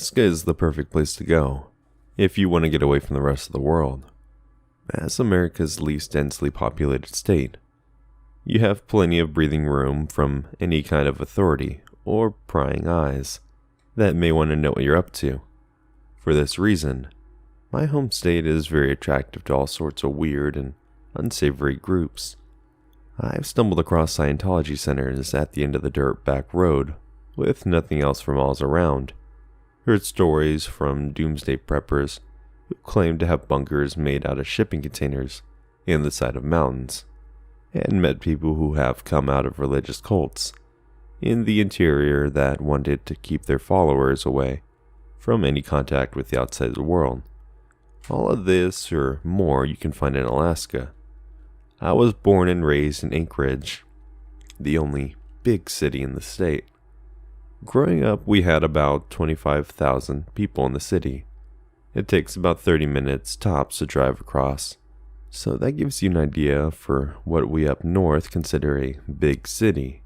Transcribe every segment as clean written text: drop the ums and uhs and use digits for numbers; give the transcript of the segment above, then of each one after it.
Alaska is the perfect place to go if you want to get away from the rest of the world. As America's least densely populated state, you have plenty of breathing room from any kind of authority or prying eyes that may want to know what you're up to. For this reason, my home state is very attractive to all sorts of weird and unsavory groups. I've stumbled across Scientology centers at the end of the dirt back road with nothing else for miles around, heard stories from doomsday preppers who claim to have bunkers made out of shipping containers in the side of mountains, and met people who have come out of religious cults in the interior that wanted to keep their followers away from any contact with the outside world. All of this or more you can find in Alaska. I was born and raised in Anchorage, the only big city in the state. Growing up, we had about 25,000 people in the city. It takes about 30 minutes tops to drive across, so that gives you an idea for what we up north consider a big city.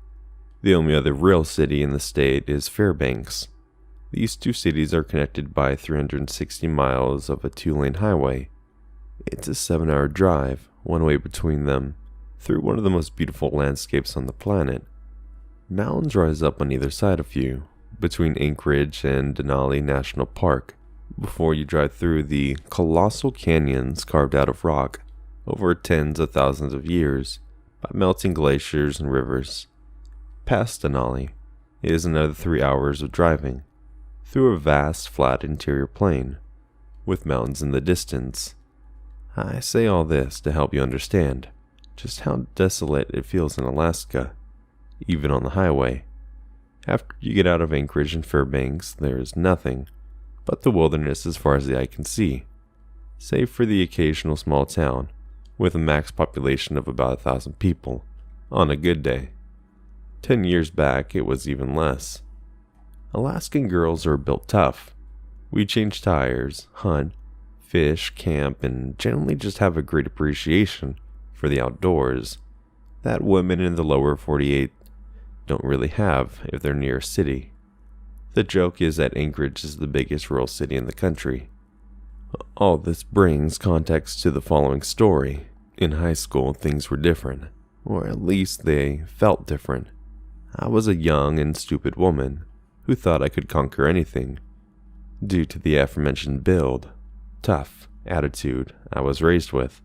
The only other real city in the state is Fairbanks. These two cities are connected by 360 miles of a 2-lane highway. It's a 7-hour drive, one way between them, through one of the most beautiful landscapes on the planet. Mountains rise up on either side of you, between Anchorage and Denali National Park, before you drive through the colossal canyons carved out of rock over tens of thousands of years by melting glaciers and rivers. Past Denali is another 3 hours of driving, through a vast flat interior plain, with mountains in the distance. I say all this to help you understand just how desolate it feels in Alaska, even on the highway. After you get out of Anchorage and Fairbanks, there is nothing but the wilderness as far as the eye can see, save for the occasional small town with a max population of about 1,000 people on a good day. 10 years back, it was even less. Alaskan girls are built tough. We change tires, hunt, fish, camp, and generally just have a great appreciation for the outdoors that women in the lower 48 don't really have if they're near a city. The joke is that Anchorage is the biggest rural city in the country. All this brings context to the following story. In high school, things were different, or at least they felt different. I was a young and stupid woman who thought I could conquer anything, due to the aforementioned build, tough attitude I was raised with.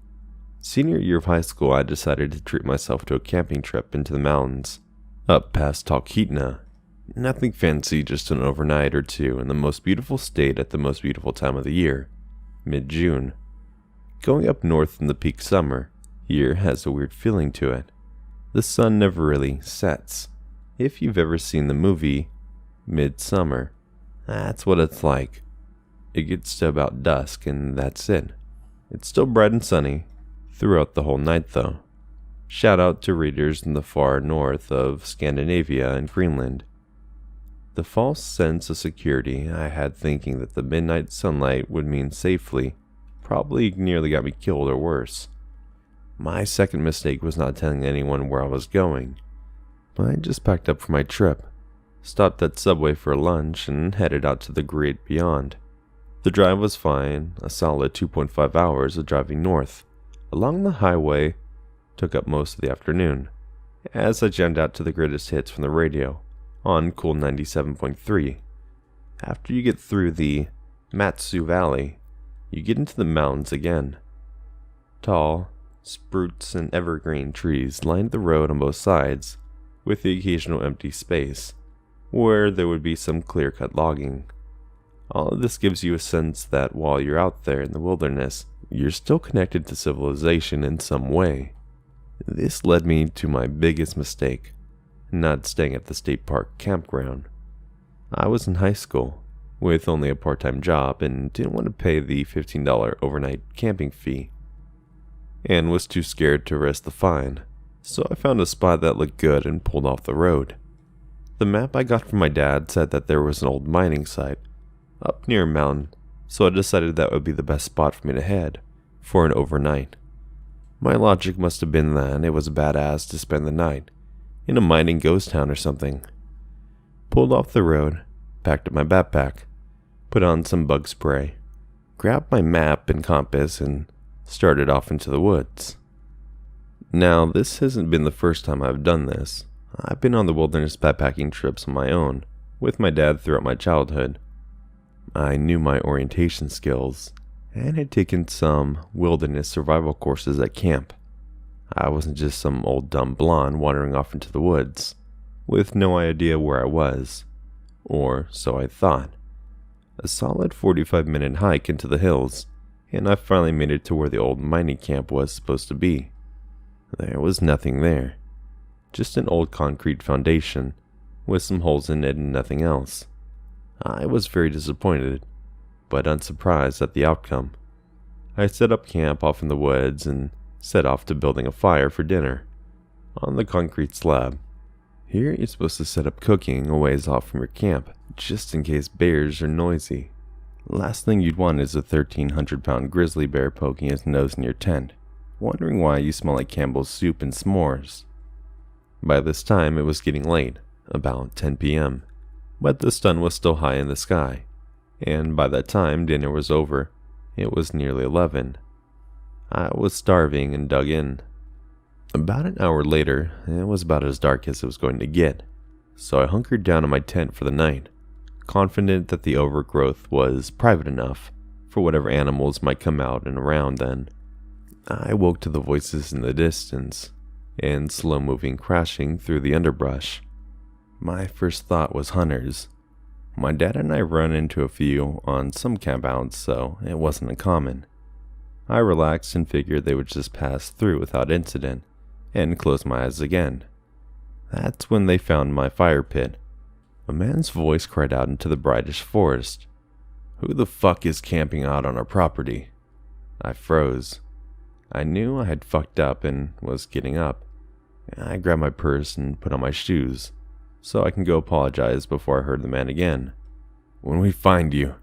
Senior year of high school, I decided to treat myself to a camping trip into the mountains, up past Talkeetna. Nothing fancy, just an overnight or two in the most beautiful state at the most beautiful time of the year, mid-June. Going up north in the peak summer here has a weird feeling to it. The sun never really sets. If you've ever seen the movie Midsummer, that's what it's like. It gets to about dusk and that's it. It's still bright and sunny throughout the whole night though. Shout out to readers in the far north of Scandinavia and Greenland. The false sense of security I had thinking that the midnight sunlight would mean safely probably nearly got me killed or worse. My second mistake was not telling anyone where I was going. I just packed up for my trip, stopped at Subway for lunch, and headed out to the great beyond. The drive was fine, a solid 2.5 hours of driving north. Along the highway took up most of the afternoon, as I jammed out to the greatest hits from the radio, on Cool 97.3. After you get through the Matsu Valley, you get into the mountains again. Tall, spruce and evergreen trees lined the road on both sides, with the occasional empty space, where there would be some clear-cut logging. All of this gives you a sense that while you're out there in the wilderness, you're still connected to civilization in some way. This led me to my biggest mistake, not staying at the state park campground. I was in high school, with only a part-time job, and didn't want to pay the $15 overnight camping fee, and was too scared to risk the fine, so I found a spot that looked good and pulled off the road. The map I got from my dad said that there was an old mining site up near a mountain, so I decided that would be the best spot for me to head for an overnight. My logic must have been that it was badass to spend the night in a mining ghost town or something. Pulled off the road, packed up my backpack, put on some bug spray, grabbed my map and compass, and started off into the woods. Now, this hasn't been the first time I've done this. I've been on the wilderness backpacking trips on my own, with my dad throughout my childhood. I knew my orientation skills, and had taken some wilderness survival courses at camp. I wasn't just some old dumb blonde wandering off into the woods, with no idea where I was, or so I thought. A solid 45-minute hike into the hills, and I finally made it to where the old mining camp was supposed to be. There was nothing there, just an old concrete foundation, with some holes in it and nothing else. I was very disappointed, but unsurprised at the outcome. I set up camp off in the woods and set off to building a fire for dinner, on the concrete slab. Here you're supposed to set up cooking a ways off from your camp, just in case bears are noisy. Last thing you'd want is a 1,300-pound grizzly bear poking his nose in your tent, wondering why you smell like Campbell's soup and s'mores. By this time it was getting late, about 10 p.m., but the sun was still high in the sky, and by that time dinner was over. It was nearly 11. I was starving and dug in. About an hour later, it was about as dark as it was going to get, so I hunkered down in my tent for the night, confident that the overgrowth was private enough for whatever animals might come out and around then. I woke to the voices in the distance, and slow-moving crashing through the underbrush. My first thought was hunters. My dad and I run into a few on some campouts, so it wasn't uncommon. I relaxed and figured they would just pass through without incident, and closed my eyes again. That's when they found my fire pit. A man's voice cried out into the brightest forest. "Who the fuck is camping out on our property?" I froze. I knew I had fucked up and was getting up. I grabbed my purse and put on my shoes, so I can go apologize before I heard the man again. "When we find you,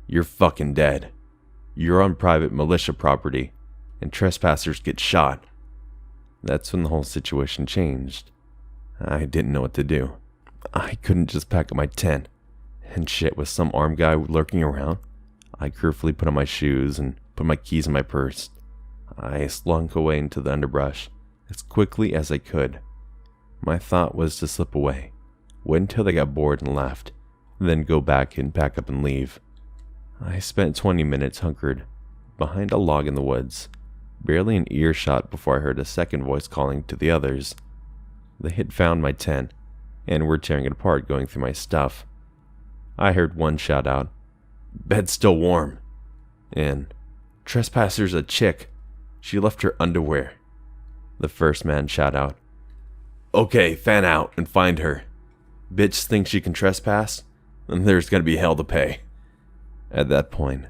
you're fucking dead. You're on private militia property, and trespassers get shot." That's when the whole situation changed. I didn't know what to do. I couldn't just pack up my tent and shit with some armed guy lurking around. I carefully put on my shoes and put my keys in my purse. I slunk away into the underbrush as quickly as I could. My thought was to slip away, wait until they got bored and left, then go back and pack up and leave. I spent 20 minutes hunkered behind a log in the woods, barely an earshot before I heard a second voice calling to the others. They had found my tent and were tearing it apart, going through my stuff. I heard one shout out, "Bed's still warm," and "Trespasser's a chick. She left her underwear." The first man shout out, "Okay, fan out and find her. Bitch thinks she can trespass, then there's gonna be hell to pay." At that point,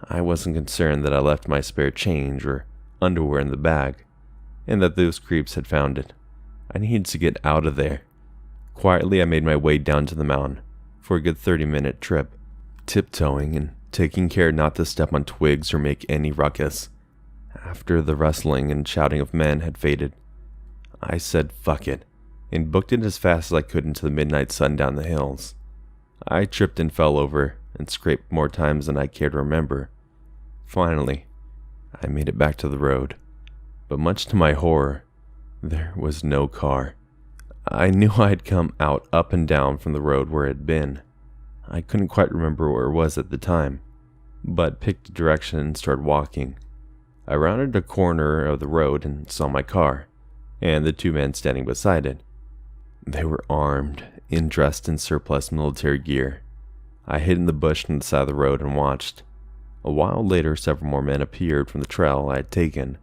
I wasn't concerned that I left my spare change or underwear in the bag, and that those creeps had found it. I needed to get out of there. Quietly, I made my way down to the mountain for a good 30-minute trip, tiptoeing and taking care not to step on twigs or make any ruckus. After the rustling and shouting of men had faded, I said fuck it, and booked it as fast as I could into the midnight sun down the hills. I tripped and fell over and scraped more times than I care to remember. Finally, I made it back to the road, but much to my horror, there was no car. I knew I had come out up and down from the road where it had been. I couldn't quite remember where it was at the time, but picked a direction and started walking. I rounded a corner of the road and saw my car, and the two men standing beside it. They were armed and dressed in surplus military gear. I hid in the bush on the side of the road and watched. A while later, several more men appeared from the trail I had taken.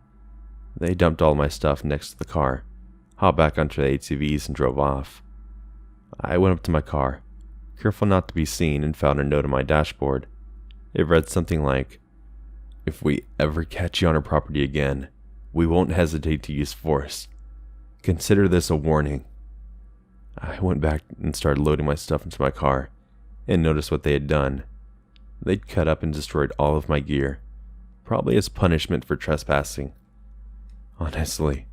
They dumped all my stuff next to the car, hopped back onto the ATVs, and drove off. I went up to my car, careful not to be seen, and found a note on my dashboard. It read something like, "If we ever catch you on our property again, we won't hesitate to use force. Consider this a warning." I went back and started loading my stuff into my car, and noticed what they had done. They'd cut up and destroyed all of my gear, probably as punishment for trespassing. Honestly,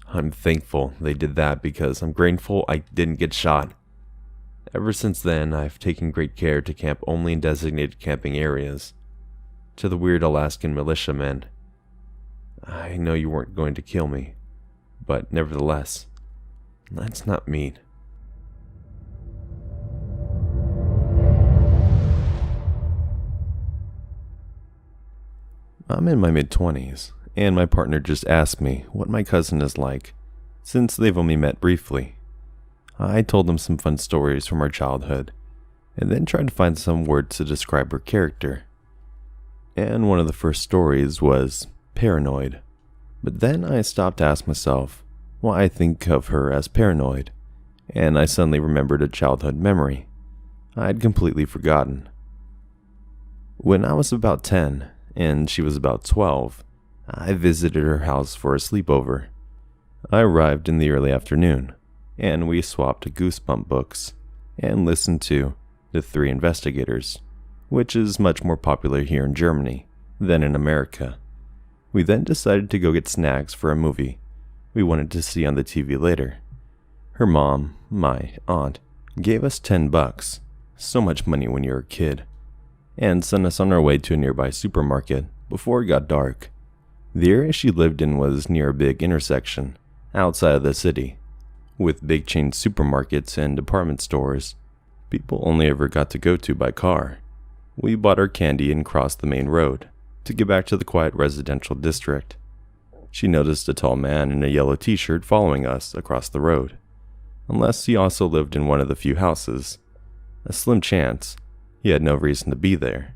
I'm thankful they did that because I'm grateful I didn't get shot. Ever since then, I've taken great care to camp only in designated camping areas. To the weird Alaskan militiamen, I know you weren't going to kill me, but nevertheless, let's not meet. I'm in my mid-20s, and my partner just asked me what my cousin is like, since they've only met briefly. I told them some fun stories from our childhood, and then tried to find some words to describe her character. And one of the first stories was paranoid. But then I stopped to ask myself why I think of her as paranoid, and I suddenly remembered a childhood memory I'd completely forgotten. When I was about 10, and she was about 12, I visited her house for a sleepover. I arrived in the early afternoon, and we swapped Goosebump books and listened to The Three Investigators, which is much more popular here in Germany than in America. We then decided to go get snacks for a movie we wanted to see on the TV later. Her mom, my aunt, gave us $10, so much money when you're a kid, and sent us on our way to a nearby supermarket before it got dark. The area she lived in was near a big intersection outside of the city, with big chain supermarkets and department stores people only ever got to go to by car. We bought our candy and crossed the main road to get back to the quiet residential district. She noticed a tall man in a yellow t-shirt following us across the road, unless he also lived in one of the few houses. A slim chance he had no reason to be there.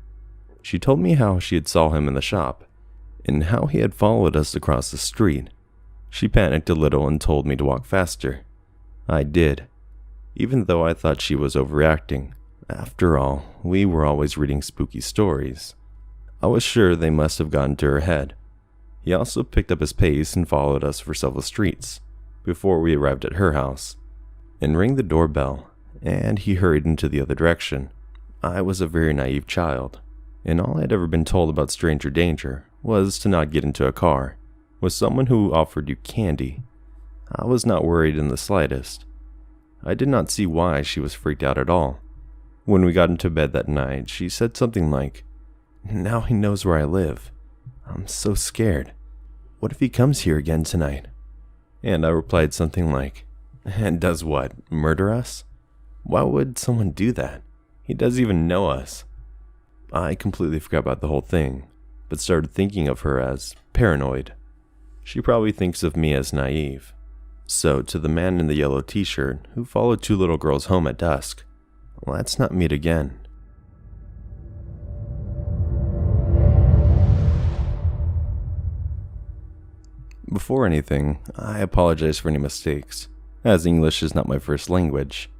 She told me how she had saw him in the shop, and how he had followed us across the street. She panicked a little and told me to walk faster. I did, even though I thought she was overreacting. After all, we were always reading spooky stories. I was sure they must have gotten to her head. He also picked up his pace and followed us for several streets before we arrived at her house, and rang the doorbell, and he hurried into the other direction. I was a very naive child, and all I had ever been told about stranger danger was to not get into a car with someone who offered you candy. I was not worried in the slightest. I did not see why she was freaked out at all. When we got into bed that night, she said something like, "Now he knows where I live. I'm so scared. What if he comes here again tonight?" And I replied something like, "And does what, murder us? Why would someone do that? He doesn't even know us." I completely forgot about the whole thing, but started thinking of her as paranoid. She probably thinks of me as naive. So, to the man in the yellow t-shirt who followed two little girls home at dusk, let's not meet again. Before anything, I apologize for any mistakes, as English is not my first language.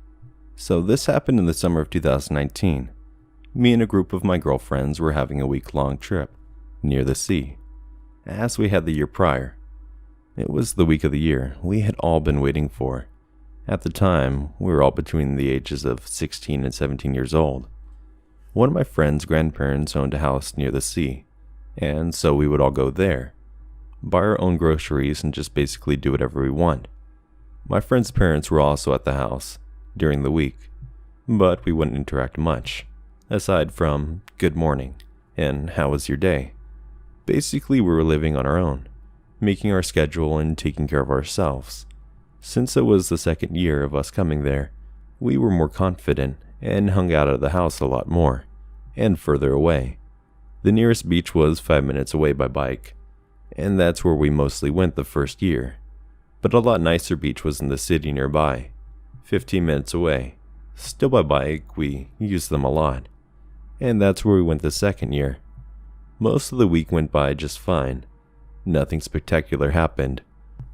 So this happened in the summer of 2019. Me and a group of my girlfriends were having a week-long trip near the sea, as we had the year prior. It was the week of the year we had all been waiting for. At the time, we were all between the ages of 16 and 17 years old. One of my friend's grandparents owned a house near the sea, and so we would all go there, buy our own groceries, and just basically do whatever we want. My friend's parents were also at the house during the week, but we wouldn't interact much, aside from "good morning" and "how was your day?" Basically, we were living on our own, making our schedule and taking care of ourselves. Since it was the second year of us coming there, we were more confident and hung out at the house a lot more, and further away. The nearest beach was 5 minutes away by bike, and that's where we mostly went the first year. But a lot nicer beach was in the city nearby, 15 minutes away. Still by bike, we used them a lot, and that's where we went the second year. Most of the week went by just fine. Nothing spectacular happened.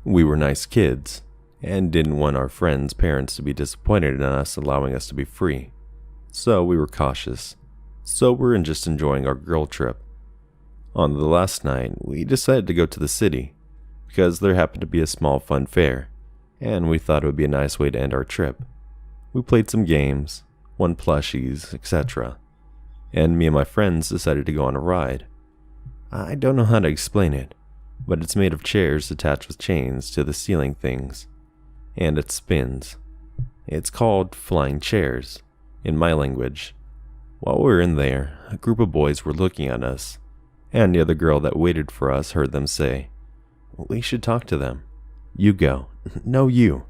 We were nice kids, and didn't want our friends' parents to be disappointed in us allowing us to be free. So we were cautious, sober, and just enjoying our girl trip. On the last night, we decided to go to the city, because there happened to be a small fun fair, and we thought it would be a nice way to end our trip. We played some games, won plushies, etc., and me and my friends decided to go on a ride. I don't know how to explain it, but it's made of chairs attached with chains to the ceiling things, and it spins. It's called flying chairs, in my language. While we were in there, a group of boys were looking at us, and the other girl that waited for us heard them say, "We should talk to them." "You go." "No, you."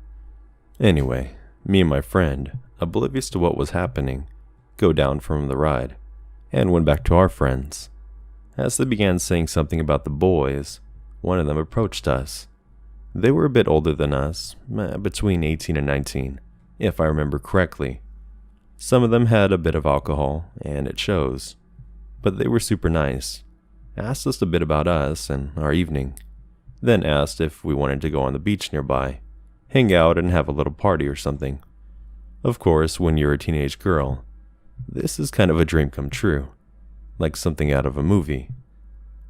Anyway, me and my friend, oblivious to what was happening, go down from the ride, and went back to our friends. As they began saying something about the boys, one of them approached us. They were a bit older than us, between 18 and 19, if I remember correctly. Some of them had a bit of alcohol, and it shows. But they were super nice. Asked us a bit about us and our evening. Then asked if we wanted to go on the beach nearby, hang out and have a little party or something. Of course, when you're a teenage girl, this is kind of a dream come true, like something out of a movie.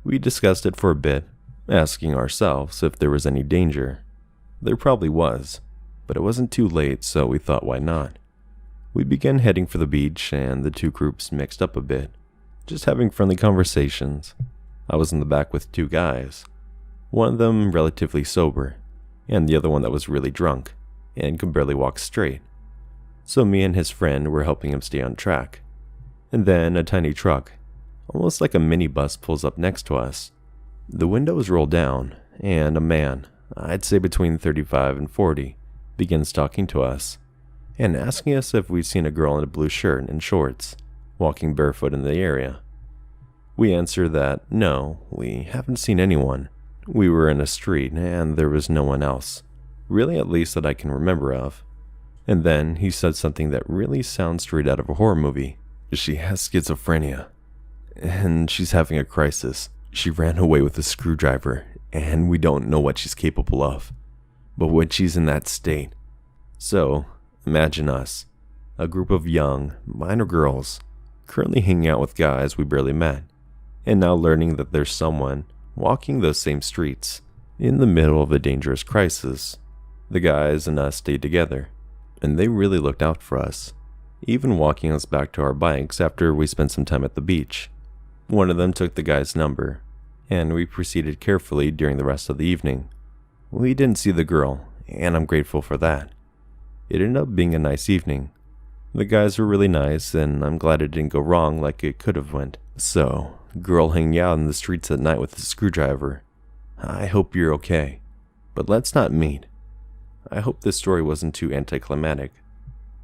We discussed it for a bit, asking ourselves if there was any danger. There probably was, but it wasn't too late, so we thought why not. We began heading for the beach, and the two groups mixed up a bit, just having friendly conversations. I was in the back with two guys, one of them relatively sober, and the other one that was really drunk, and could barely walk straight. So me and his friend were helping him stay on track. And then a tiny truck, almost like a minibus, pulls up next to us. The windows roll down, and a man, I'd say between 35 and 40, begins talking to us, and asking us if we'd seen a girl in a blue shirt and shorts, walking barefoot in the area. We answer that no, we haven't seen anyone. We were in a street, and there was no one else, really, at least that I can remember of. And then he said something that really sounds straight out of a horror movie. "She has schizophrenia, and she's having a crisis. She ran away with a screwdriver, and we don't know what she's capable of. But when she's in that state..." So, imagine us, a group of young, minor girls, currently hanging out with guys we barely met, and now learning that there's someone walking those same streets, in the middle of a dangerous crisis. The guys and us stayed together, and they really looked out for us, even walking us back to our bikes after we spent some time at the beach. One of them took the guy's number, and we proceeded carefully during the rest of the evening. We didn't see the girl, and I'm grateful for that. It ended up being a nice evening. The guys were really nice, and I'm glad it didn't go wrong like it could have went. So, girl hanging out in the streets at night with a screwdriver, I hope you're okay. But let's not meet. I hope this story wasn't too anticlimactic,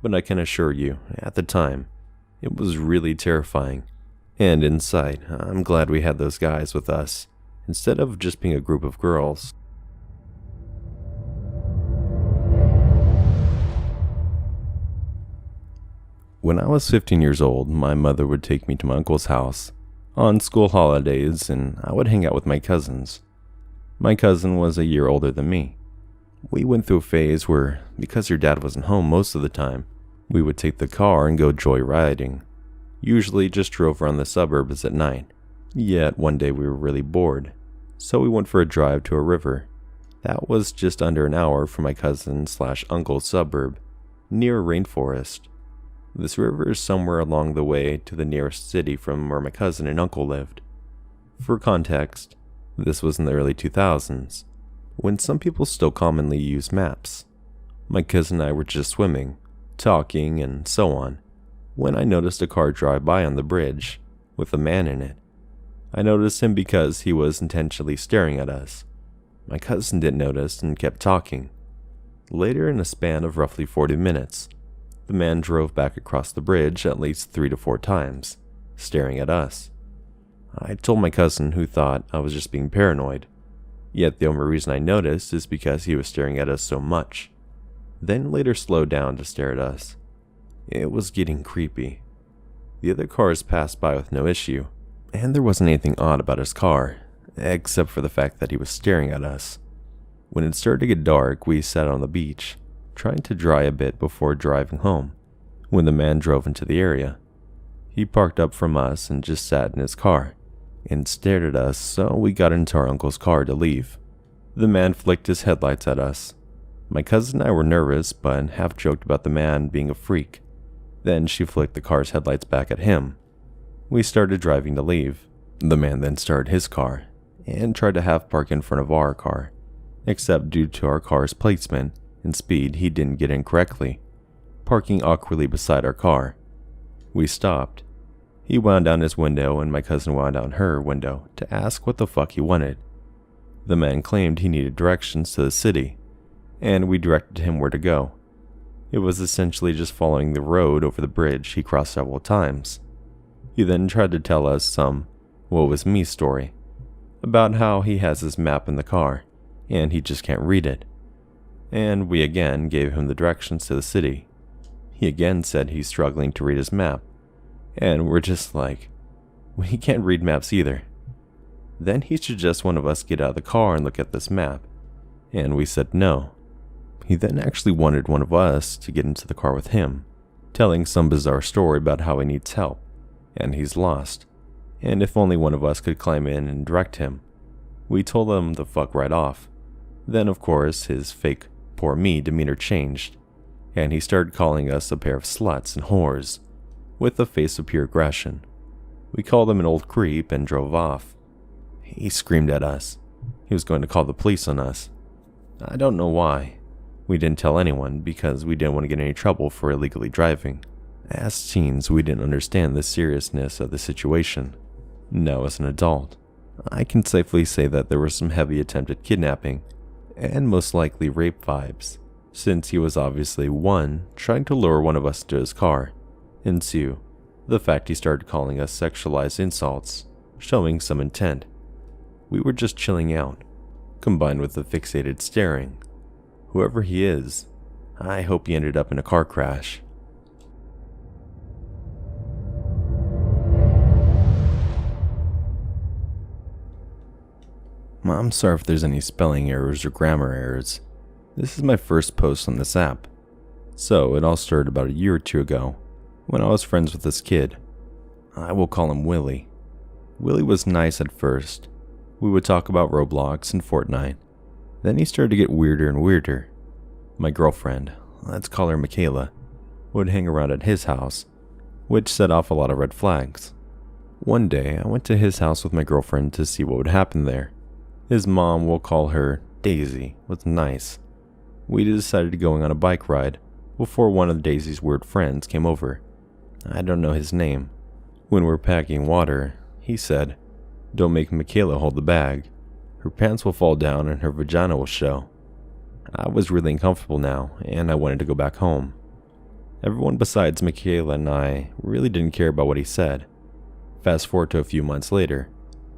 but I can assure you, at the time, it was really terrifying. And inside, I'm glad we had those guys with us, instead of just being a group of girls. When I was 15 years old, my mother would take me to my uncle's house on school holidays, and I would hang out with my cousins. My cousin was a year older than me. We went through a phase where, because your dad wasn't home most of the time, we would take the car and go joyriding. Usually just drove around the suburbs at night. Yet one day we were really bored, so we went for a drive to a river. That was just under an hour from my cousin/uncle's suburb, near a rainforest. This river is somewhere along the way to the nearest city from where my cousin and uncle lived. For context, this was in the early 2000s, when some people still commonly use maps. My cousin and I were just swimming, talking, and so on, when I noticed a car drive by on the bridge, with a man in it. I noticed him because he was intentionally staring at us. My cousin didn't notice and kept talking. Later, in a span of roughly 40 minutes, the man drove back across the bridge at least 3 to 4 times, staring at us. I told my cousin, who thought I was just being paranoid. Yet the only reason I noticed is because he was staring at us so much. Then later slowed down to stare at us. It was getting creepy. The other cars passed by with no issue, and there wasn't anything odd about his car, except for the fact that he was staring at us. When it started to get dark, we sat on the beach, trying to dry a bit before driving home, when the man drove into the area. He parked up from us and just sat in his car, and stared at us, so we got into our uncle's car to leave. The man flicked his headlights at us. My cousin and I were nervous, but half joked about the man being a freak. Then she flicked the car's headlights back at him. We started driving to leave. The man then started his car, and tried to half park in front of our car, except due to our car's placement and speed, he didn't get in correctly. parking awkwardly beside our car. We stopped. He wound down his window and my cousin wound down her window to ask what the fuck he wanted. The man claimed he needed directions to the city, and we directed him where to go. It was essentially just following the road over the bridge he crossed several times. He then tried to tell us some "woe is me" story about how he has his map in the car and he just can't read it. And we again gave him the directions to the city. He again said he's struggling to read his map, and we're just like, we can't read maps either. Then he suggests one of us get out of the car and look at this map, and we said no. He then actually wanted one of us to get into the car with him, telling some bizarre story about how he needs help, and he's lost, and if only one of us could climb in and direct him. We told him the fuck right off. Then of course his fake poor me demeanor changed, and he started calling us a pair of sluts and whores, with a face of pure aggression. We called him an old creep and drove off. He screamed at us. He was going to call the police on us. I don't know why. We didn't tell anyone because we didn't want to get in any trouble for illegally driving. As teens, we didn't understand the seriousness of the situation. Now as an adult, I can safely say that there was some heavy attempted kidnapping, and most likely rape vibes, since he was obviously, 1, trying to lure one of us to his car, and 2, the fact he started calling us sexualized insults, showing some intent. We were just chilling out, combined with the fixated staring. Whoever he is, I hope he ended up in a car crash. I'm sorry if there's any spelling errors or grammar errors. This is my first post on this app. So it all started about a year or two ago, when I was friends with this kid. I will call him Willie. Willie was nice at first. We would talk about Roblox and Fortnite. Then he started to get weirder and weirder. My girlfriend, let's call her Michaela, would hang around at his house, which set off a lot of red flags. One day, I went to his house with my girlfriend to see what would happen there. His mom, we'll call her Daisy, was nice. We decided to going on a bike ride before one of Daisy's weird friends came over. I don't know his name. When we were packing water, he said, "Don't make Michaela hold the bag. Her pants will fall down and her vagina will show." I was really uncomfortable now, and I wanted to go back home. Everyone besides Michaela and I really didn't care about what he said. Fast forward to a few months later,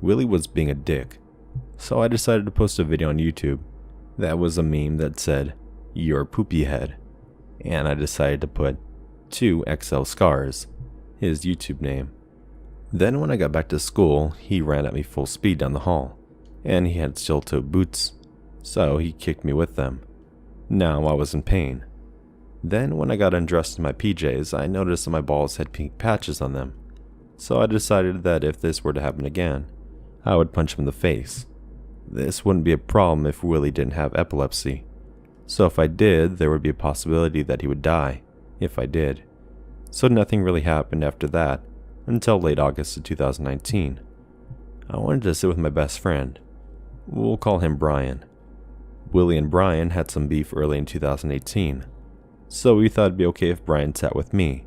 Willie was being a dick. So I decided to post a video on YouTube. That was a meme that said, "You're poopy head." And I decided to put 2XL scars, his YouTube name. Then when I got back to school, he ran at me full speed down the hall, and he had steel-toe boots, so he kicked me with them. Now I was in pain. Then when I got undressed in my PJs, I noticed that my balls had pink patches on them. So I decided that if this were to happen again, I would punch him in the face. This wouldn't be a problem if Willie didn't have epilepsy. So if I did, there would be a possibility that he would die, if I did. So nothing really happened after that, until late August of 2019. I wanted to sit with my best friend. We'll call him Brian. Willie and Brian had some beef early in 2018, so we thought it'd be okay if Brian sat with me,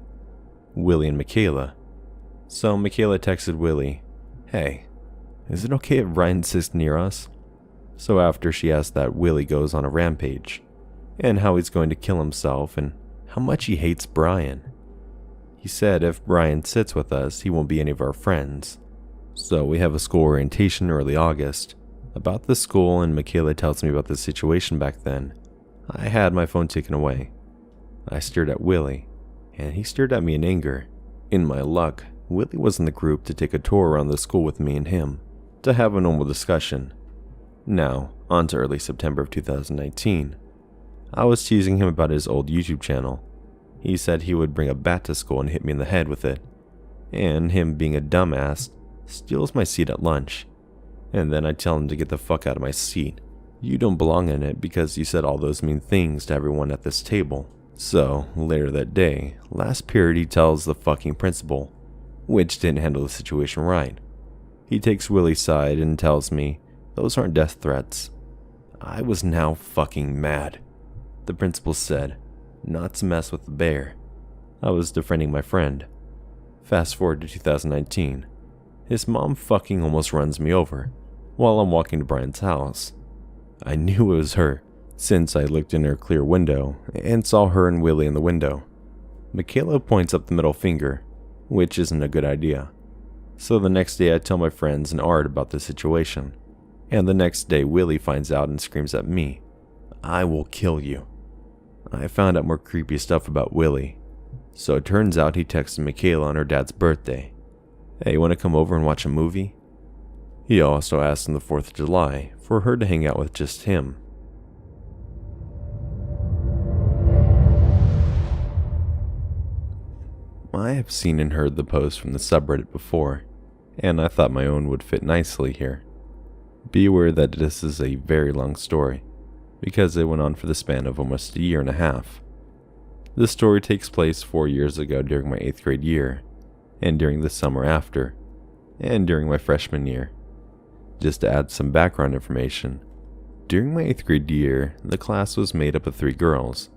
Willie and Michaela. So Michaela texted Willie, "Hey, is it okay if Brian sits near us?" So after she asked that, Willie goes on a rampage, and how he's going to kill himself and how much he hates Brian. He said if Brian sits with us, he won't be any of our friends. So we have a school orientation early August about the school, and Michaela tells me about the situation back then. I had my phone taken away. I stared at Willie, and he stared at me in anger. In my luck, Willie was in the group to take a tour around the school with me and him, to have a normal discussion. Now, on to early September of 2019. I was teasing him about his old YouTube channel. He said he would bring a bat to school and hit me in the head with it. And him being a dumbass, steals my seat at lunch. And then I tell him to get the fuck out of my seat. You don't belong in it because you said all those mean things to everyone at this table. So, later that day, last period, he tells the fucking principal, which didn't handle the situation right. He takes Willie's side and tells me, "Those aren't death threats." I was now fucking mad. The principal said, not to mess with the bear. I was defriending my friend. Fast forward to 2019. His mom fucking almost runs me over while I'm walking to Brian's house. I knew it was her, since I looked in her clear window and saw her and Willie in the window. Michaela points up the middle finger, which isn't a good idea. So the next day I tell my friends and Art about the situation. And the next day Willie finds out and screams at me, "I will kill you." I found out more creepy stuff about Willie. So it turns out he texted Michaela on her dad's birthday. "Hey, wanna come over and watch a movie?" He also asked on the 4th of July for her to hang out with just him. I have seen and heard the post from the subreddit before, and I thought my own would fit nicely here. Be aware that this is a very long story, because it went on for the span of almost a year and a half. The story takes place 4 years ago during my 8th grade year, and during the summer after, and during my freshman year. Just to add some background information, during my 8th grade year, the class was made up of 3 girls,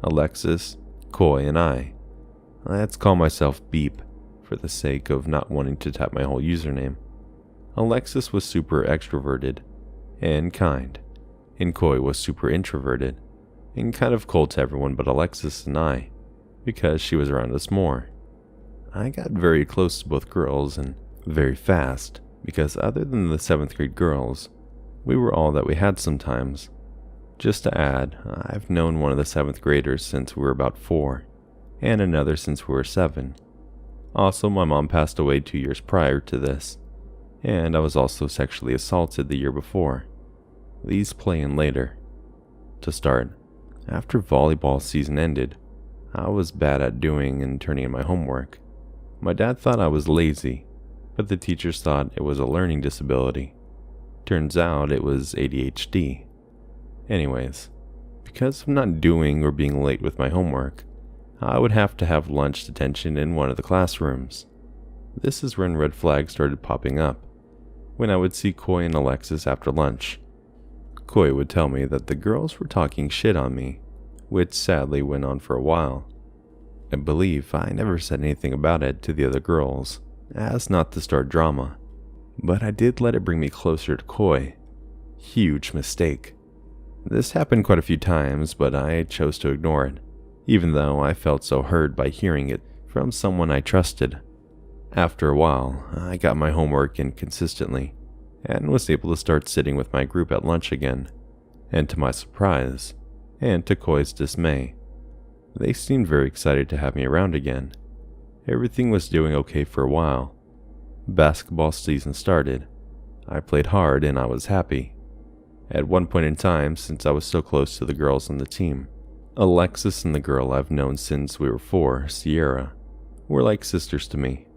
Alexis, Coy, and I. Let's call myself Beep, for the sake of not wanting to type my whole username. Alexis was super extroverted and kind, and Coy was super introverted and kind of cold to everyone but Alexis and I, because she was around us more. I got very close to both girls and very fast, because other than the 7th grade girls, we were all that we had sometimes. Just to add, I've known one of the 7th graders since we were about 4, and another since we were 7. Also, my mom passed away 2 years prior to this, and I was also sexually assaulted the year before. These play in later. To start, after volleyball season ended, I was bad at doing and turning in my homework. My dad thought I was lazy, but the teachers thought it was a learning disability. Turns out it was ADHD. Anyways, because of not doing or being late with my homework, I would have to have lunch detention in one of the classrooms. This is when red flags started popping up, when I would see Coy and Alexis after lunch. Coy would tell me that the girls were talking shit on me, which sadly went on for a while. I believe I never said anything about it to the other girls, as not to start drama, but I did let it bring me closer to Coy. Huge mistake. This happened quite a few times, but I chose to ignore it, even though I felt so hurt by hearing it from someone I trusted. After a while, I got my homework in consistently, and was able to start sitting with my group at lunch again, and to my surprise, and to Coy's dismay, they seemed very excited to have me around again. Everything was doing okay for a while. Basketball season started. I played hard and I was happy. At one point in time, since I was so close to the girls on the team, Alexis and the girl I've known since we were 4, Sierra, were like sisters to me.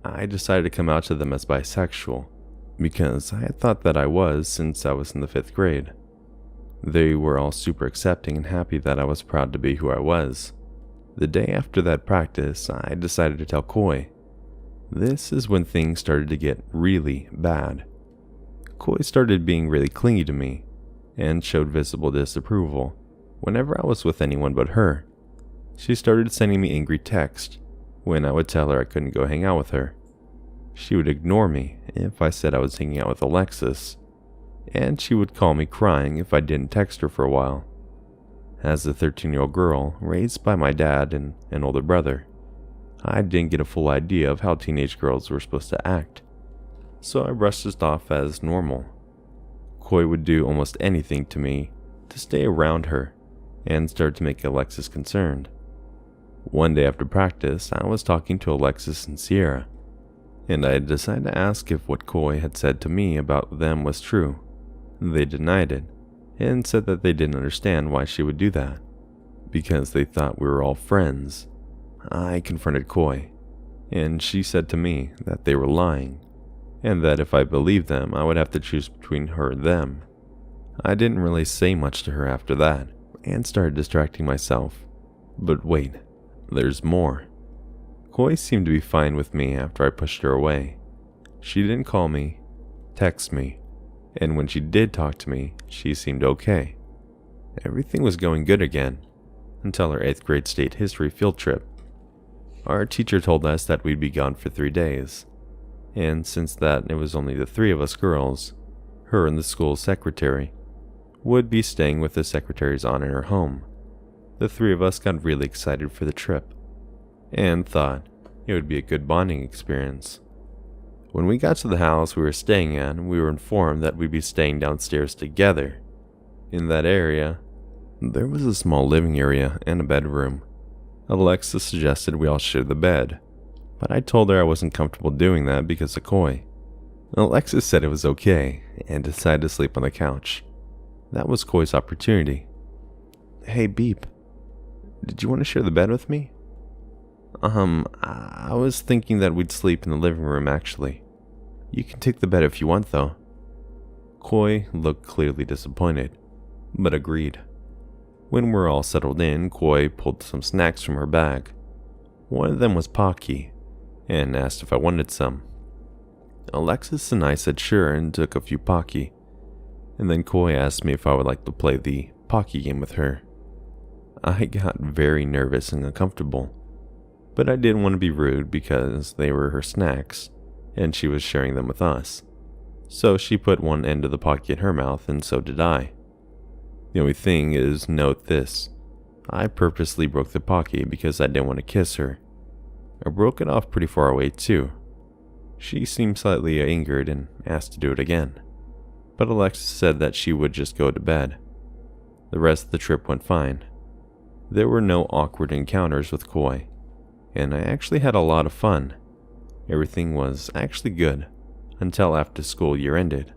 I decided to come out to them as bisexual, because I had thought that I was since I was in the 5th grade. They were all super accepting and happy that I was proud to be who I was. The day after that practice, I decided to tell Coy. This is when things started to get really bad. Coy started being really clingy to me, and showed visible disapproval whenever I was with anyone but her. She started sending me angry texts when I would tell her I couldn't go hang out with her. She would ignore me if I said I was hanging out with Alexis, and she would call me crying if I didn't text her for a while. As a 13-year-old girl raised by my dad and an older brother, I didn't get a full idea of how teenage girls were supposed to act, so I brushed it off as normal. Coy would do almost anything to me to stay around her and started to make Alexis concerned. One day after practice, I was talking to Alexis and Sierra, and I decided to ask if what Coy had said to me about them was true. They denied it, and said that they didn't understand why she would do that, because they thought we were all friends. I confronted Coy, and she said to me that they were lying, and that if I believed them, I would have to choose between her and them. I didn't really say much to her after that, and started distracting myself. But wait, there's more. Coy seemed to be fine with me after I pushed her away. She didn't call me, text me, and when she did talk to me, she seemed okay. Everything was going good again. until our 8th grade state history field trip. Our teacher told us that we'd be gone for 3 days, and since that it was only the 3 of us girls, her and the school's secretary, would be staying with the secretary's aunt in her home. The 3 of us got really excited for the trip, and thought it would be a good bonding experience. When we got to the house we were staying at, we were informed that we'd be staying downstairs together. In that area, there was a small living area and a bedroom. Alexa suggested we all share the bed, but I told her I wasn't comfortable doing that because of Koi. Alexa said it was okay, and decided to sleep on the couch. That was Koi's opportunity. "Hey Beep, did you want to share the bed with me?" I was thinking that we'd sleep in the living room actually. You can take the bed if you want though." Koi looked clearly disappointed, but agreed. When we're all settled in, Koi pulled some snacks from her bag. One of them was Pocky, and asked if I wanted some. Alexis and I said sure and took a few Pocky, and then Koi asked me if I would like to play the Pocky game with her. I got very nervous and uncomfortable, but I didn't want to be rude because they were her snacks, and she was sharing them with us. So she put one end of the Pocky in her mouth, and so did I. The only thing is, note this, I purposely broke the Pocky because I didn't want to kiss her. I broke it off pretty far away too. She seemed slightly angered and asked to do it again, but Alexis said that she would just go to bed. The rest of the trip went fine. There were no awkward encounters with Koi, and I actually had a lot of fun. Everything was actually good until after school year ended.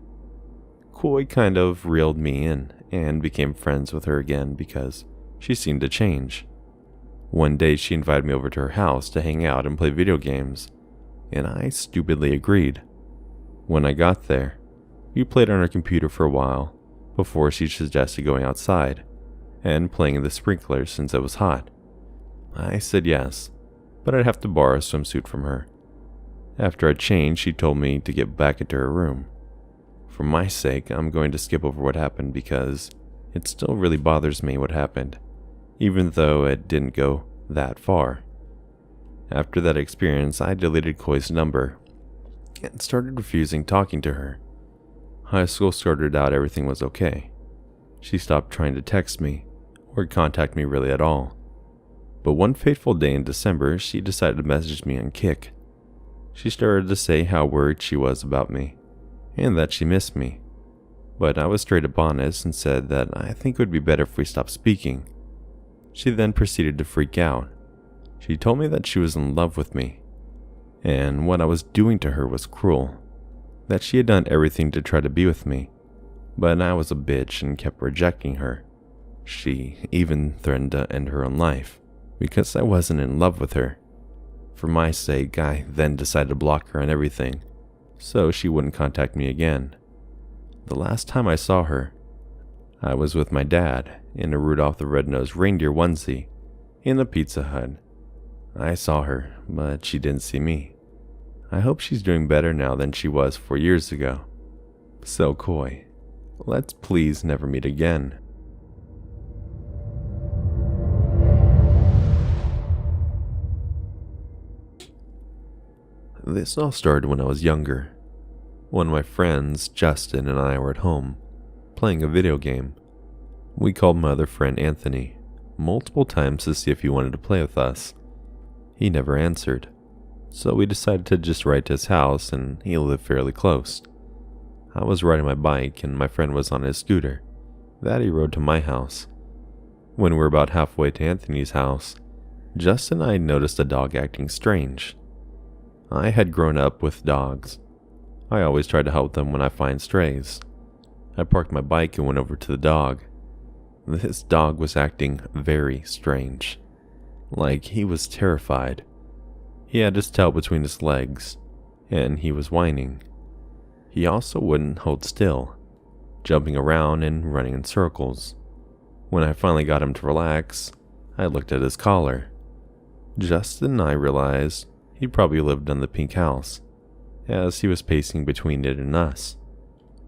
Koi kind of reeled me in and became friends with her again because she seemed to change. One day she invited me over to her house to hang out and play video games, and I stupidly agreed. When I got there, we played on her computer for a while before she suggested going outside and playing in the sprinklers since it was hot. I said yes, but I'd have to borrow a swimsuit from her. After I changed, she told me to get back into her room. For my sake, I'm going to skip over what happened because it still really bothers me what happened, even though it didn't go that far. After that experience, I deleted Koi's number and started refusing talking to her. High school started out everything was okay. She stopped trying to text me or contact me really at all. But one fateful day in December, she decided to message me on Kik. She started to say how worried she was about me, and that she missed me. But I was straight up honest and said that I think it would be better if we stopped speaking. She then proceeded to freak out. She told me that she was in love with me, and what I was doing to her was cruel. That she had done everything to try to be with me, but I was a bitch and kept rejecting her. She even threatened to end her own life because I wasn't in love with her. For my sake, I then decided to block her on everything, so she wouldn't contact me again. The last time I saw her, I was with my dad in a Rudolph the Red-Nosed Reindeer onesie in a Pizza Hut. I saw her, but she didn't see me. I hope she's doing better now than she was 4 years ago. So Koi, let's please never meet again. This all started when I was younger. One of my friends, Justin, and I were at home, playing a video game. We called my other friend Anthony multiple times to see if he wanted to play with us. He never answered, so we decided to just ride to his house, and he lived fairly close. I was riding my bike and my friend was on his scooter that he rode to my house. When we were about halfway to Anthony's house, Justin and I noticed a dog acting strange. I had grown up with dogs. I always try to help them when I find strays. I parked my bike and went over to the dog. This dog was acting very strange, like he was terrified. He had his tail between his legs, and he was whining. He also wouldn't hold still, jumping around and running in circles. When I finally got him to relax, I looked at his collar. Justin and I realized he probably lived in the pink house, as he was pacing between it and us.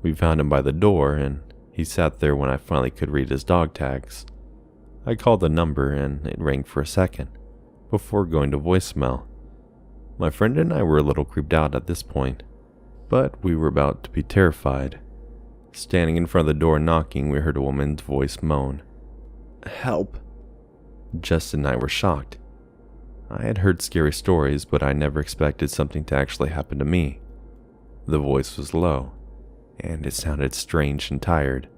We found him by the door, and he sat there when I finally could read his dog tags. I called the number and it rang for a second, before going to voicemail. My friend and I were a little creeped out at this point, but we were about to be terrified. Standing in front of the door knocking, we heard a woman's voice moan, "Help!" Justin and I were shocked. I had heard scary stories, but I never expected something to actually happen to me. The voice was low, and it sounded strange and tired,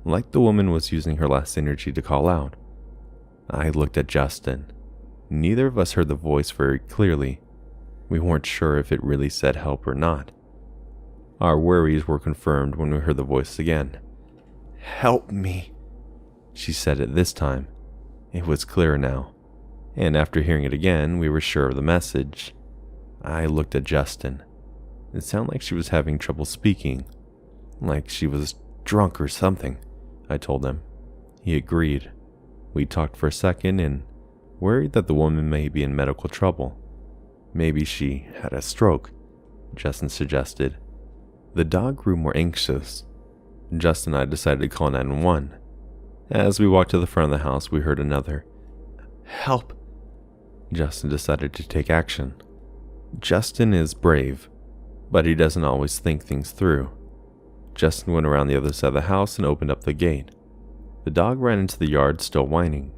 like the woman was using her last energy to call out. I looked at Justin. Neither of us heard the voice very clearly. We weren't sure if it really said help or not. Our worries were confirmed when we heard the voice again. "Help me," she said it this time. It was clearer now, and after hearing it again, we were sure of the message. I looked at Justin. It sounded like she was having trouble speaking, like she was drunk or something, I told him. He agreed. We talked for a second and worried that the woman may be in medical trouble. Maybe she had a stroke, Justin suggested. The dog grew more anxious. Justin and I decided to call 911. As we walked to the front of the house, we heard another, "Help!" Justin decided to take action. Justin is brave, but he doesn't always think things through. Justin went around the other side of the house and opened up the gate. The dog ran into the yard, still whining.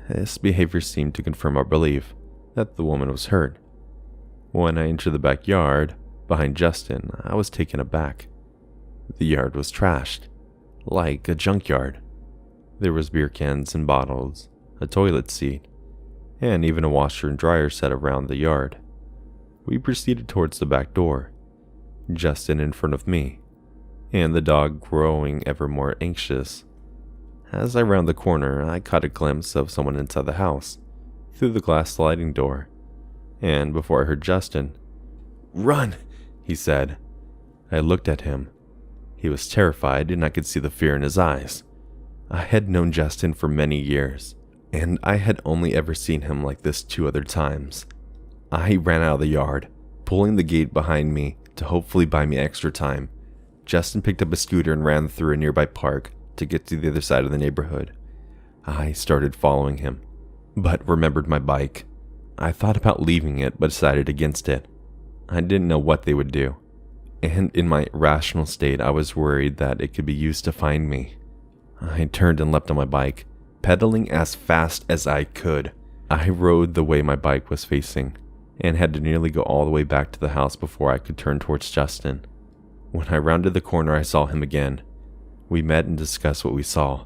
This behavior seemed to confirm our belief that the woman was hurt. When I entered the backyard, behind Justin, I was taken aback. The yard was trashed, like a junkyard. There was beer cans and bottles, a toilet seat, and even a washer and dryer set around the yard. We proceeded towards the back door, Justin in front of me, and the dog growing ever more anxious. As I rounded the corner, I caught a glimpse of someone inside the house, through the glass sliding door, and before I heard Justin, "Run!" he said. I looked at him. He was terrified, and I could see the fear in his eyes. I had known Justin for many years, and I had only ever seen him like this 2 other times. I ran out of the yard, pulling the gate behind me to hopefully buy me extra time. Justin picked up a scooter and ran through a nearby park to get to the other side of the neighborhood. I started following him, but remembered my bike. I thought about leaving it, but decided against it. I didn't know what they would do, and in my irrational state, I was worried that it could be used to find me. I turned and leapt on my bike, pedaling as fast as I could. I rode the way my bike was facing, and had to nearly go all the way back to the house before I could turn towards Justin. When I rounded the corner, I saw him again. We met and discussed what we saw.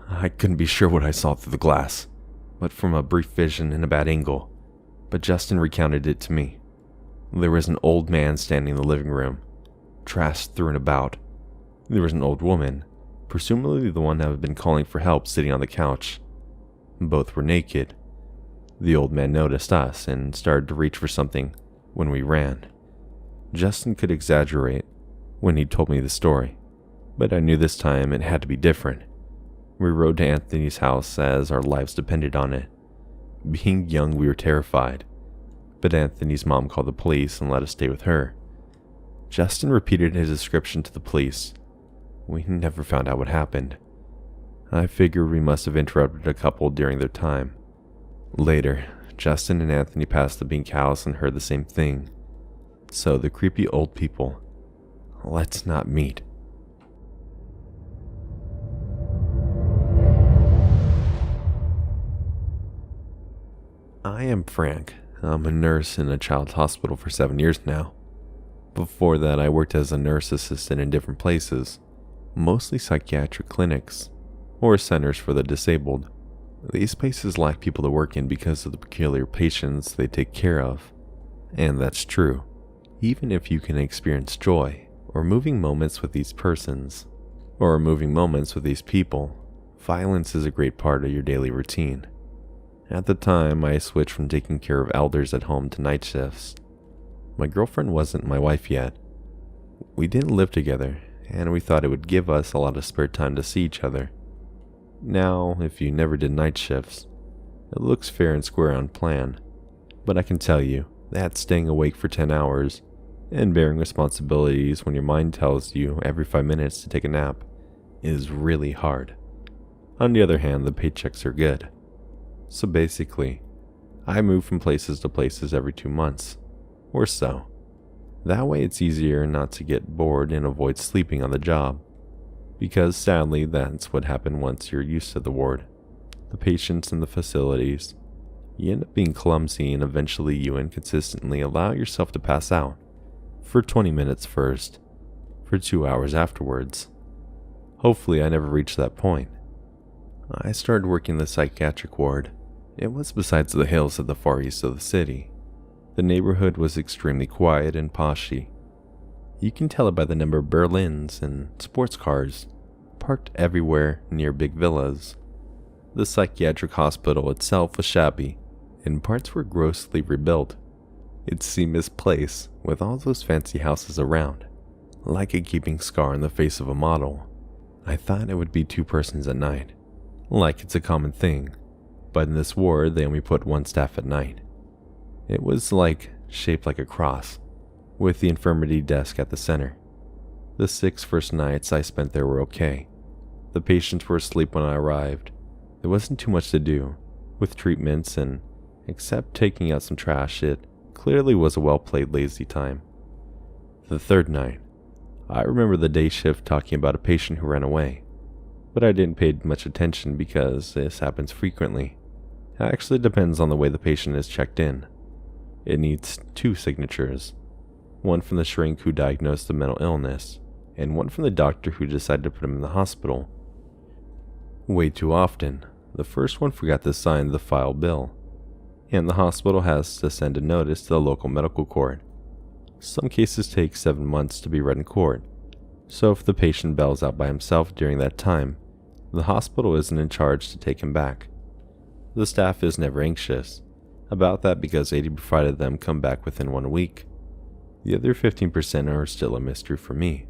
I couldn't be sure what I saw through the glass, but from a brief vision in a bad angle. But Justin recounted it to me. There was an old man standing in the living room, trash strewn about. There was an old woman, presumably the one that had been calling for help, sitting on the couch. Both were naked. The old man noticed us and started to reach for something when we ran. Justin could exaggerate when he told me the story, but I knew this time it had to be different. We rode to Anthony's house as our lives depended on it. Being young, we were terrified, but Anthony's mom called the police and let us stay with her. Justin repeated his description to the police. We never found out what happened. I figured we must have interrupted a couple during their time. Later, Justin and Anthony passed the Bink house and heard the same thing. So the creepy old people, let's not meet. I am Frank. I'm a nurse in a child's hospital for 7 years now. Before that, I worked as a nurse assistant in different places, mostly psychiatric clinics or centers for the disabled. These places lack people to work in because of the peculiar patients they take care of. And that's true, even if you can experience joy or moving moments with these persons, or moving moments with these people, violence is a great part of your daily routine. At the time, I switched from taking care of elders at home to night shifts. My girlfriend wasn't my wife yet. We didn't live together, and we thought it would give us a lot of spare time to see each other. Now, if you never did night shifts, it looks fair and square on plan, but I can tell you that staying awake for 10 hours and bearing responsibilities when your mind tells you every 5 minutes to take a nap is really hard. On the other hand, the paychecks are good. So basically, I move from places to places every 2 months, or so. That way it's easier not to get bored and avoid sleeping on the job. Because sadly, that's what happens once you're used to the ward, the patients and the facilities. You end up being clumsy and eventually you inconsistently allow yourself to pass out. For 20 minutes first, for 2 hours afterwards. Hopefully I never reach that point. I started working the psychiatric ward. It was besides the hills at the far east of the city. The neighborhood was extremely quiet and poshy. You can tell it by the number of Berlins and sports cars parked everywhere near big villas. The psychiatric hospital itself was shabby, and parts were grossly rebuilt. It seemed misplaced with all those fancy houses around, like a gaping scar on the face of a model. I thought it would be 2 persons at night, like it's a common thing, but in this ward they only put 1 staff at night. It was shaped like a cross, with the infirmary desk at the center. The 6 first nights I spent there were okay. The patients were asleep when I arrived. There wasn't too much to do, with treatments and, except taking out some trash, it clearly was a well-played lazy time. The 3rd night, I remember the day shift talking about a patient who ran away, but I didn't pay much attention because this happens frequently. It actually depends on the way the patient is checked in. It needs 2 signatures, one from the shrink who diagnosed the mental illness, and one from the doctor who decided to put him in the hospital. Way too often, the first one forgot to sign the file bill, and the hospital has to send a notice to the local medical court. Some cases take 7 months to be read in court, so if the patient bails out by himself during that time, the hospital isn't in charge to take him back. The staff is never anxious about that because 80% of them come back within 1 week. The other 15% are still a mystery for me.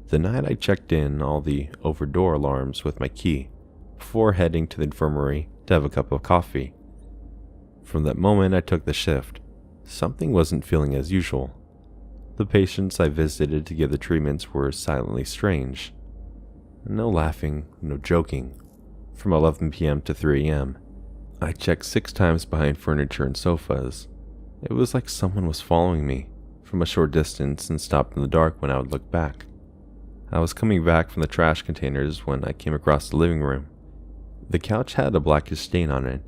The night I checked in all the over-door alarms with my key before heading to the infirmary to have a cup of coffee. From that moment I took the shift, something wasn't feeling as usual. The patients I visited to give the treatments were silently strange. No laughing, no joking. From 11 p.m. to 3 a.m., I checked 6 times behind furniture and sofas. It was like someone was following me from a short distance and stopped in the dark when I would look back. I was coming back from the trash containers when I came across the living room. The couch had a blackish stain on it,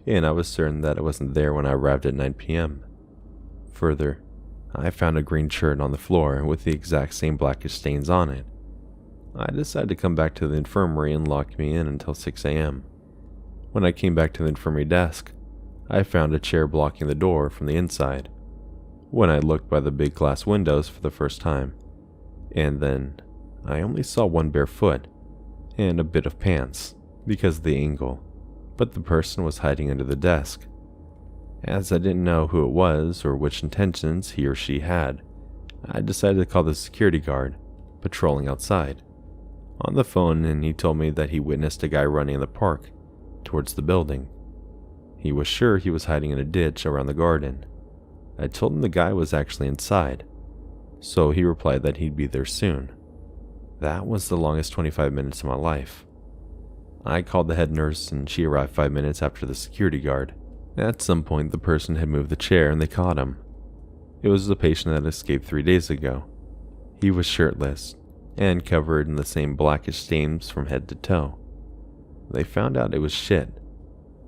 and I was certain that it wasn't there when I arrived at 9 p.m. Further, I found a green shirt on the floor with the exact same blackish stains on it. I decided to come back to the infirmary and lock me in until 6 a.m. When I came back to the infirmary desk, I found a chair blocking the door from the inside. When I looked by the big glass windows for the first time, and then I only saw 1 bare foot and a bit of pants because of the angle, but the person was hiding under the desk. As I didn't know who it was or which intentions he or she had, I decided to call the security guard patrolling outside on the phone, and he told me that he witnessed a guy running in the park towards the building. He was sure he was hiding in a ditch around the garden. I told him the guy was actually inside, so he replied that he'd be there soon. That was the longest 25 minutes of my life. I called the head nurse and she arrived 5 minutes after the security guard. At some point the person had moved the chair and they caught him. It was the patient that escaped 3 days ago. He was shirtless and covered in the same blackish stains from head to toe. They found out it was shit.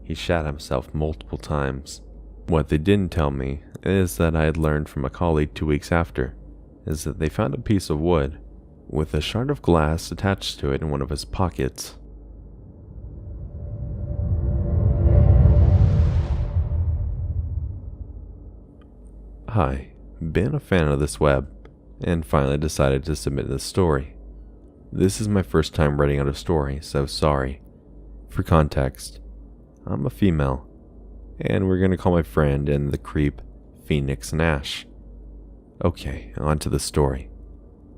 He shat himself multiple times. What they didn't tell me is that I had learned from a colleague 2 weeks after, is that they found a piece of wood with a shard of glass attached to it in one of his pockets. Hi, been a fan of this web, and finally decided to submit this story. This is my first time writing out a story, so sorry. For context, I'm a female, and we're gonna call my friend and the creep Phoenix and Ash. Okay, on to the story.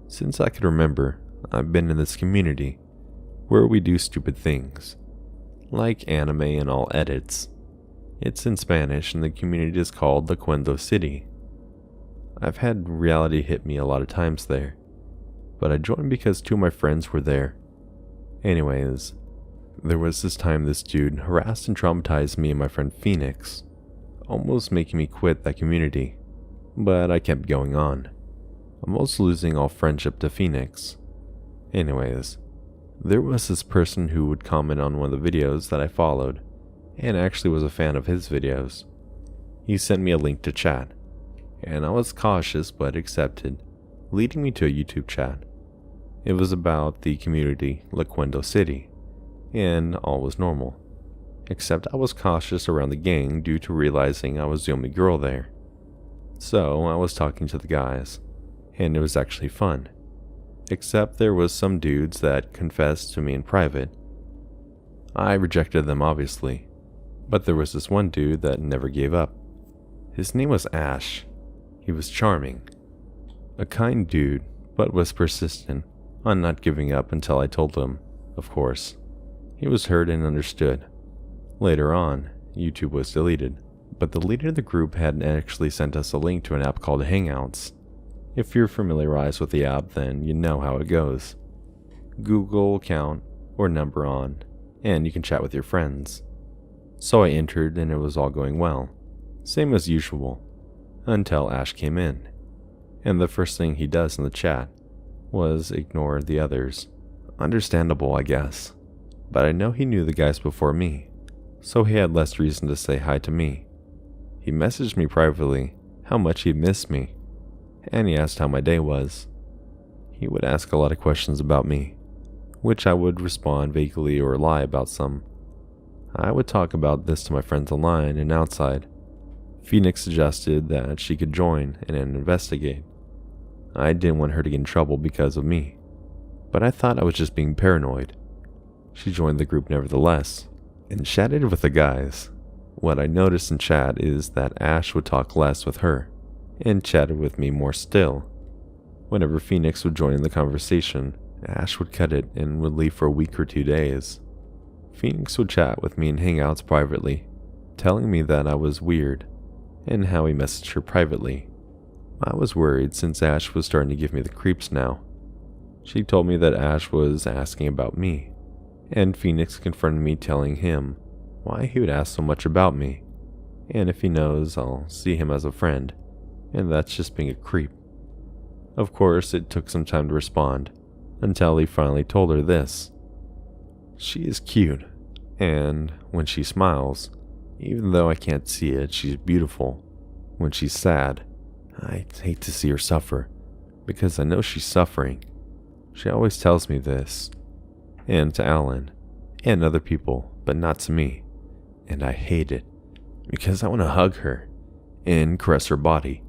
Since I can remember, I've been in this community where we do stupid things, like anime and all edits. It's in Spanish and the community is called the Cuendo City. I've had reality hit me a lot of times there, but I joined because 2 of my friends were there. Anyways, There was this time this dude harassed and traumatized me and my friend Phoenix, almost making me quit that community, but I kept going on, almost losing all friendship to Phoenix. Anyways, there was this person who would comment on one of the videos that I followed, and actually was a fan of his videos. He sent me a link to chat, and I was cautious but accepted, leading me to a YouTube chat. It was about the community Laquendo City, and all was normal, except I was cautious around the gang due to realizing I was the only girl there. So I was talking to the guys, and it was actually fun, except there was some dudes that confessed to me in private. I rejected them obviously, but there was this one dude that never gave up. His name was Ash. He was charming, a kind dude, but was persistent on not giving up until I told him, of course. He was heard and understood. Later on, YouTube was deleted, but the leader of the group had actually sent us a link to an app called Hangouts. If you're familiarized with the app, then you know how it goes. Google account or number on, and you can chat with your friends. So I entered and it was all going well, same as usual, until Ash came in. And the first thing he does in the chat was ignore the others. Understandable, I guess. But I know he knew the guys before me, so he had less reason to say hi to me. He messaged me privately how much he missed me, and he asked how my day was. He would ask a lot of questions about me, which I would respond vaguely or lie about some. I would talk about this to my friends online and outside. Phoenix suggested that she could join and investigate. I didn't want her to get in trouble because of me, but I thought I was just being paranoid. She joined the group nevertheless, and chatted with the guys. What I noticed in chat is that Ash would talk less with her, and chatted with me more still. Whenever Phoenix would join in the conversation, Ash would cut it and would leave for a week or 2 days. Phoenix would chat with me in Hangouts privately, telling me that I was weird, and how he messaged her privately. I was worried since Ash was starting to give me the creeps now. She told me that Ash was asking about me, and Phoenix confronted me telling him why he would ask so much about me, and if he knows, I'll see him as a friend, and that's just being a creep. Of course, it took some time to respond, until he finally told her this. She is cute, and when she smiles, even though I can't see it, she's beautiful. When she's sad, I hate to see her suffer, because I know she's suffering. She always tells me this, and to Alan, and other people, but not to me, and I hate it, because I want to hug her, and caress her body,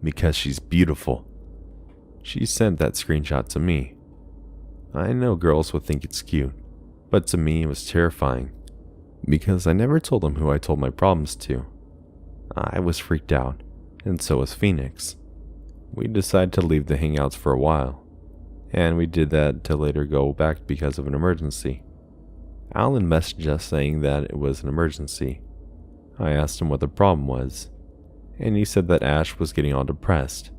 because she's beautiful. She sent that screenshot to me. I know girls would think it's cute, but to me it was terrifying, because I never told them who I told my problems to. I was freaked out, and so was Phoenix. We decided to leave the Hangouts for a while, and we did that to later go back because of an emergency. Alan messaged us saying that it was an emergency. I asked him what the problem was, and he said that Ash was getting all depressed,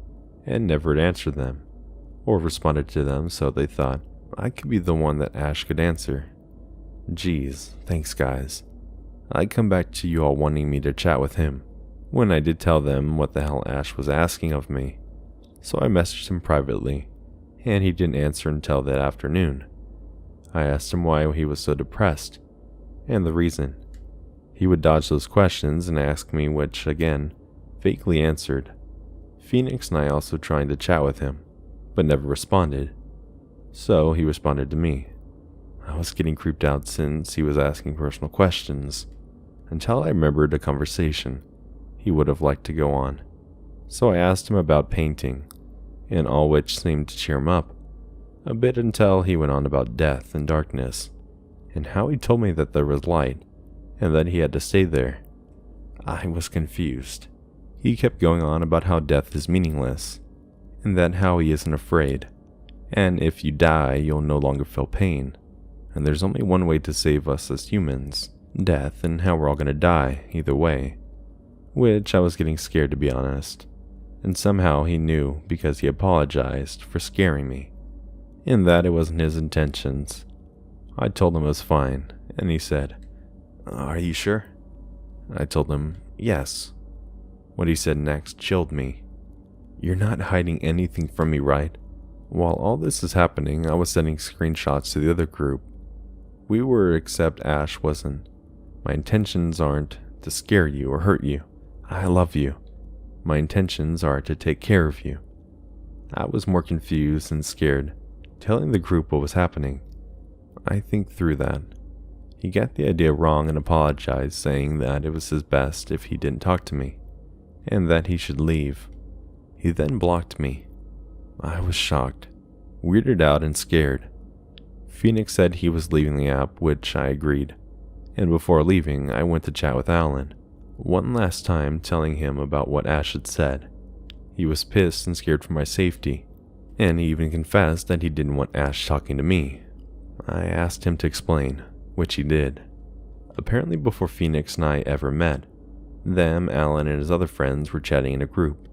and never answered them, or responded to them, so they thought I could be the one that Ash could answer. Geez, thanks guys. I'd come back to you all wanting me to chat with him, when I did tell them what the hell Ash was asking of me. So I messaged him privately, and he didn't answer until that afternoon. I asked him why he was so depressed, and the reason. He would dodge those questions and ask me, which, again, vaguely answered. Phoenix and I also tried to chat with him, but never responded. So he responded to me. I was getting creeped out since he was asking personal questions, until I remembered a conversation he would have liked to go on. So I asked him about painting, and all which seemed to cheer him up a bit until he went on about death and darkness, and how he told me that there was light, and that he had to stay there. I was confused. He kept going on about how death is meaningless, and that how he isn't afraid, and if you die, you'll no longer feel pain, and there's only one way to save us as humans, death, and how we're all gonna die, either way. Which I was getting scared, to be honest, and somehow he knew because he apologized for scaring me, and that it wasn't his intentions. I told him it was fine, and he said, "Are you sure?" I told him, "Yes." What he said next chilled me. "You're not hiding anything from me, right?" While all this is happening, I was sending screenshots to the other group. We were, except Ash wasn't. My intentions aren't to scare you or hurt you. I love you. My intentions are to take care of you. I was more confused and scared, telling the group what was happening. I think through that. He got the idea wrong and apologized, saying that it was his best if he didn't talk to me, and that he should leave. He then blocked me. I was shocked, weirded out, and scared. Phoenix said he was leaving the app, which I agreed, and before leaving, I went to chat with Alan, one last time, telling him about what Ash had said. He was pissed and scared for my safety, and he even confessed that he didn't want Ash talking to me. I asked him to explain, which he did. Apparently before Phoenix and I ever met, them, Alan, and his other friends were chatting in a group,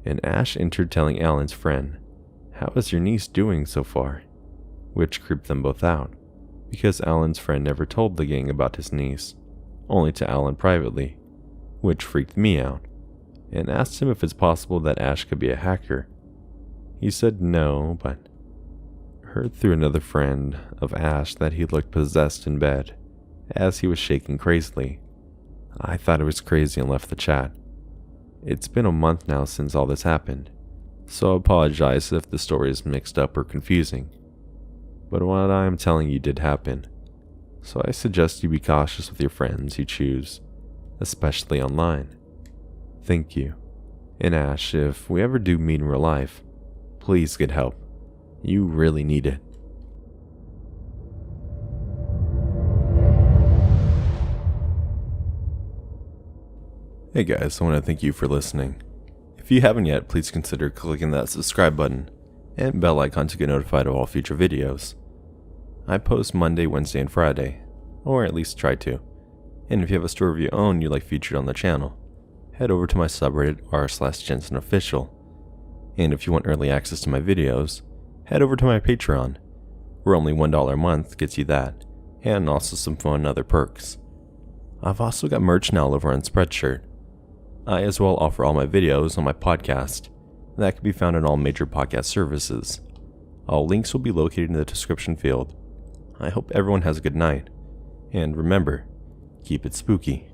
and Ash entered telling Alan's friend, "How is your niece doing so far?" Which creeped them both out, because Alan's friend never told the gang about his niece, only to Alan privately, which freaked me out, and asked him if it's possible that Ash could be a hacker. He said no, but heard through another friend of Ash that he looked possessed in bed, as he was shaking crazily. I thought it was crazy and left the chat. It's been a month now since all this happened, so I apologize if the story is mixed up or confusing. But what I am telling you did happen, so I suggest you be cautious with your friends you choose, especially online. Thank you. And Ash, if we ever do meet in real life, please get help. You really need it. Hey guys, I want to thank you for listening. If you haven't yet, please consider clicking that subscribe button and bell icon to get notified of all future videos. I post Monday, Wednesday, and Friday, or at least try to. And if you have a story of your own you'd like featured on the channel, head over to my subreddit r/GensenOfficial. And if you want early access to my videos, head over to my Patreon, where only $1 a month gets you that, and also some fun other perks. I've also got merch now over on Spreadshirt. I as well offer all my videos on my podcast that can be found on all major podcast services. All links will be located in the description field. I hope everyone has a good night, and remember, keep it spooky.